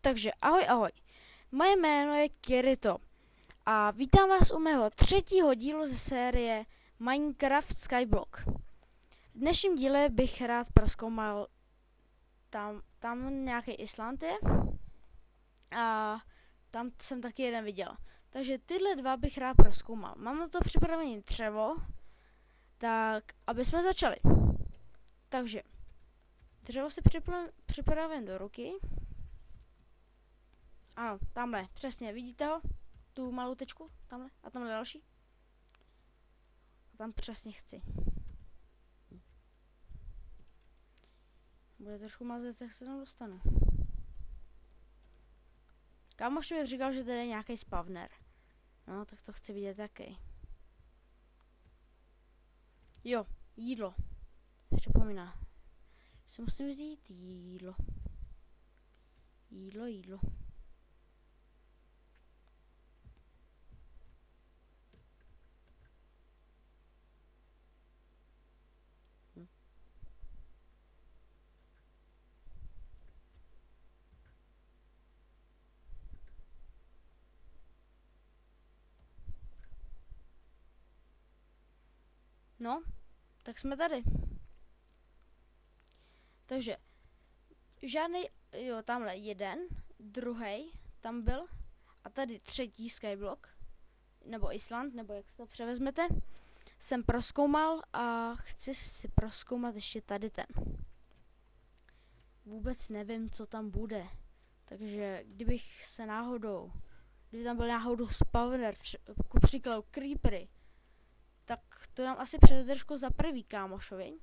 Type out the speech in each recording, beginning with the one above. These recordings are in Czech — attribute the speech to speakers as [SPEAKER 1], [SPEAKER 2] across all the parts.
[SPEAKER 1] Takže ahoj, ahoj. Moje jméno je Kirito a vítám vás u mého třetího dílu ze série Minecraft Skyblock. V dnešním díle bych rád prozkoumal tam nějaký Island je a tam jsem taky jeden viděl. Takže tyhle dva bych rád prozkoumal. Mám na to připravené dřevo, tak aby jsme začali. Takže dřevo si připravím do ruky. Ano, tamhle, přesně, vidíte ho? Tu malou tečku, tamhle, a tamhle další. A tam přesně chci. Bude trošku mazec, jak se tam dostanu. Kámoš mi říkal, že tady je nějaký spawner. No, tak to chci vidět taky. Jo, jídlo. Připomíná. Si musím vzít jídlo. Jídlo. No, tak jsme tady. Takže, žádný, jo, tamhle jeden, druhý tam byl a tady třetí skyblock, nebo Island, nebo jak si to převezmete, jsem prozkoumal a chci si prozkoumat ještě tady ten. Vůbec nevím, co tam bude, takže kdyby tam byl náhodou spawner, ku příkladu creepery, tak to dám asi předržku za prvý kámošovi.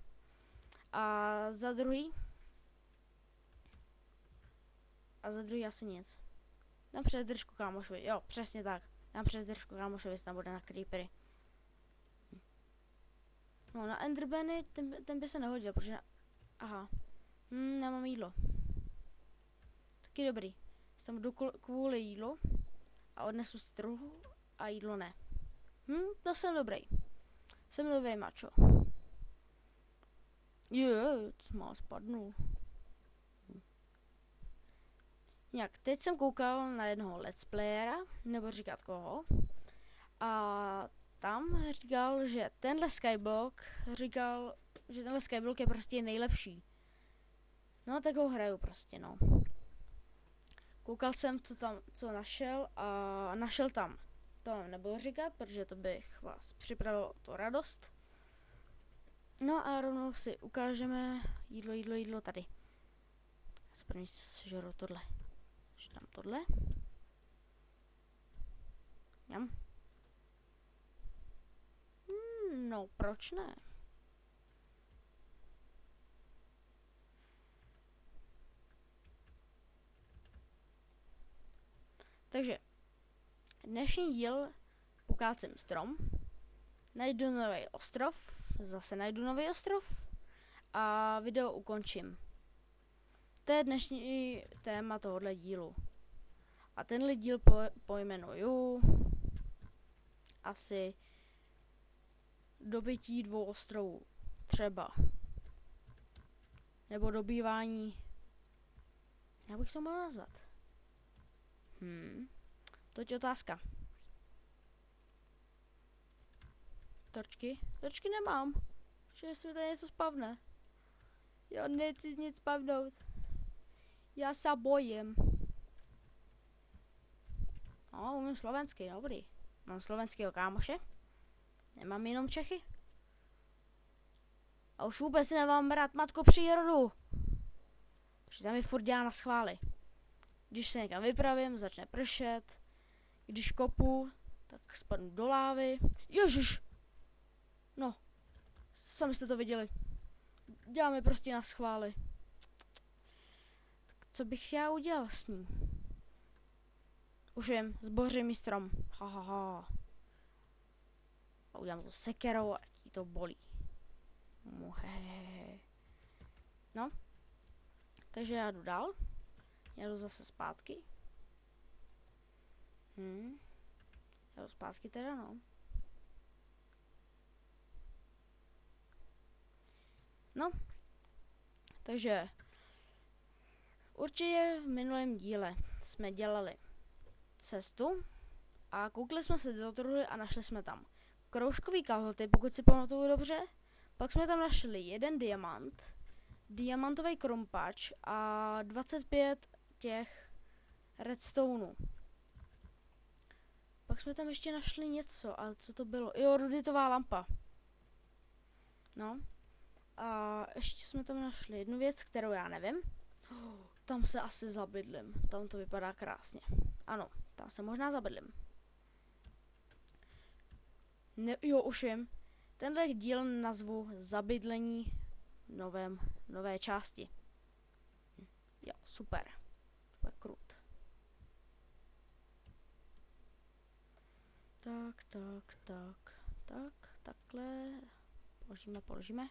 [SPEAKER 1] A za druhý asi nic. Dám předržku kámošovi, jo, přesně tak. Dám předržku kámošovi, tam bude na creepery. No, na enderbeny, ten by se nehodil, protože aha. Nemám jídlo. Taky dobrý. Tam jdu kvůli jídlu a odnesu si truhlu a jídlo ne. To jsem dobrý. Jsem dobrý mačo. Má spadnul. Jak teď jsem koukal na jednoho let's playera, nebo říkat koho, a tam říkal, že tenhle skyblock je prostě nejlepší. No, tak ho hraju prostě, no. Koukal jsem, co našel a našel tam. To vám nebudu říkat, protože to bych vás připravil o to radost. No a rovnou si ukážeme jídlo tady. První sežeru tohle. Dám tohle. Jam. No, proč ne? Takže dnešní díl pokácím strom, najdu nový ostrov, zase najdu nový ostrov a video ukončím. To je dnešní téma tohohle dílu. A tenhle díl pojmenuju asi dobytí 2 ostrovů. Třeba. Nebo dobývání. Jak bych to mohl nazvat? Toť otázka. Torčky nemám. Protože se mi tady něco spavne. Já nechci nic spavnout. Já se bojím. No, umím slovensky, dobrý. Mám slovenského kámoše. Nemám jenom Čechy. A už vůbec nemám rád matku přírodu. Protože tam mi furt dělá na schvály. Když se někam vypravím, začne pršet. Když kopu, tak spadnu do lávy. Ježiš! No, sami jste to viděli. Děláme prostě na schvály. Tak co bych já udělal s ní? Už vím, zbořím mi strom. Ha. A udělám to sekerou a ti to bolí. No. Takže já jdu dál. Já jdu zase zpátky. Já jdu zpátky teda, no. No. Takže určitě v minulém díle jsme dělali cestu a koukli jsme se do truhly a našli jsme tam kroužkový kalhoty, pokud si pamatuju dobře. Pak jsme tam našli jeden diamant, diamantový krumpač a 25 těch redstoneů. Pak jsme tam ještě našli něco, ale co to bylo? Jo, ruditová lampa. No. A ještě jsme tam našli jednu věc, kterou já nevím. Tam se asi zabydlím. Tam to vypadá krásně. Ano, tam se možná zabydlím. Jo, už vím. Tenhle díl nazvu Zabydlení nové části. Jo, super. To je krut. Takhle. Položíme.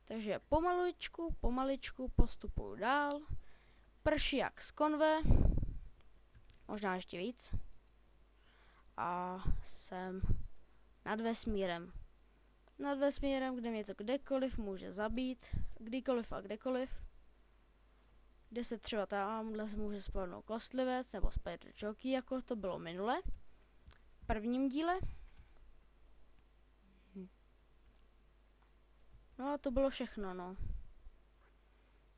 [SPEAKER 1] Takže pomaličku postupuju dál. Prší jak z konve. Možná ještě víc. A jsem nad vesmírem. Nad vesmírem, kde mě to kdekoliv může zabít. Kdykoliv a kdekoliv. Kde se třeba tamhle může spadnout kostlivec nebo spider jockey, jako to bylo minule. V prvním díle. No a to bylo všechno, no.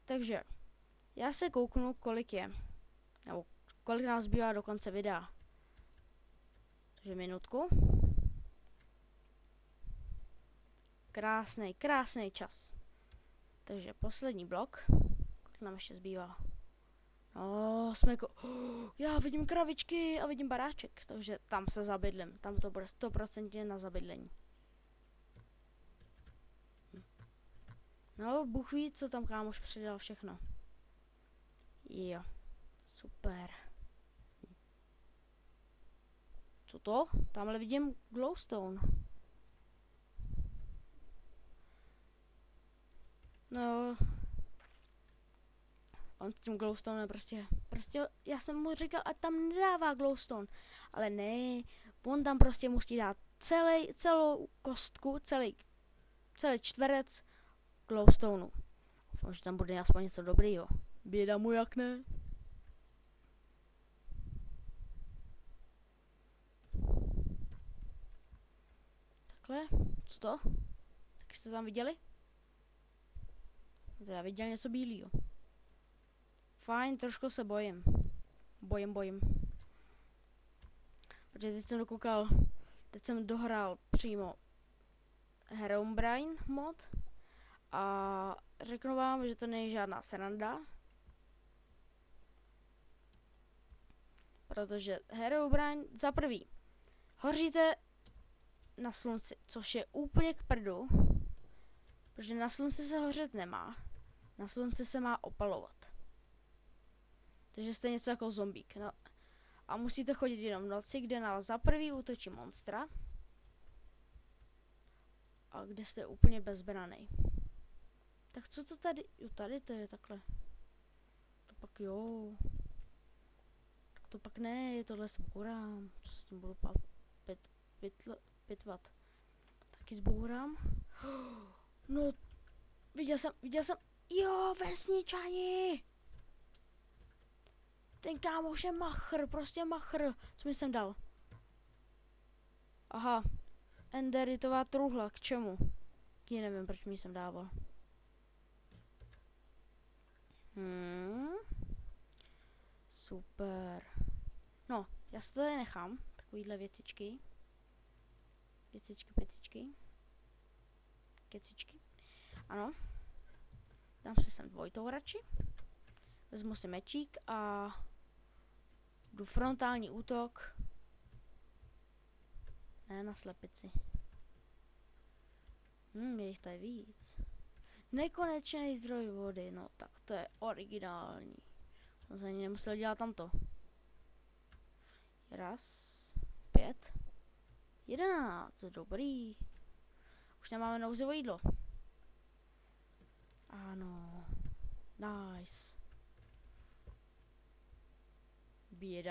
[SPEAKER 1] Takže, já se kouknu, kolik je. Nebo kolik nám zbývá do konce videa. Takže minutku. Krásný čas. Takže poslední blok. Kolik nám ještě zbývá? No, jsme jako... já vidím kravičky a vidím baráček. Takže tam se zabydlím. Tam to bude 100% na zabydlení. No, Bůh ví, co tam kámoš přidal všechno. Jo, super. Co to? Tamhle vidím glowstone. No, on s tím glowstone prostě, já jsem mu říkal, ať tam nedává glowstone, ale ne, on tam prostě musí dát celou kostku, celý čtverec glowstoneu. Doufám, že tam bude aspoň něco dobrýho. Běda mu jak ne. Takhle, co to? Tak jste to tam viděli? Teda viděl něco bílýho. Fajn, trošku se bojím. Bojím. Protože teď jsem dohrál přímo Herobrine mod a řeknu vám, že to není žádná sranda. Protože Herobrine za prvý hoříte na slunci, což je úplně k prdu, protože na slunci se hořet nemá. Na slunci se má opalovat. Takže jste něco jako zombík. No. A musíte chodit jenom v noci, kde na vás za prvý útočí monstra. A kde jste úplně bezbranej. Tak co to tady? Jo, tady to je takhle. To pak jo. Tak to pak ne, tohle zbourám. Co s tím budu pitvat? Taky zbourám. No, viděl jsem. Jo, vesničani! Ten kámoš je machr, prostě machr. Co mi jsem dal? Aha, enderitová truhla, k čemu? Já nevím, proč mi jsem dával. Super. No, já si to tady nechám. Takovýhle věcičky. Pěcičky. Kecičky. Ano. Dám si sem dvojitou radši. Vezmu si mečík a jdu frontální útok. Ne na slepici. Je jich tady víc. Nekonečný zdroj vody, no tak to je originální. Jsem se ani nemusel dělat tamto. 1, 5, 11, dobrý. Už nemáme nouzivé jídlo. Ano, nice. běda,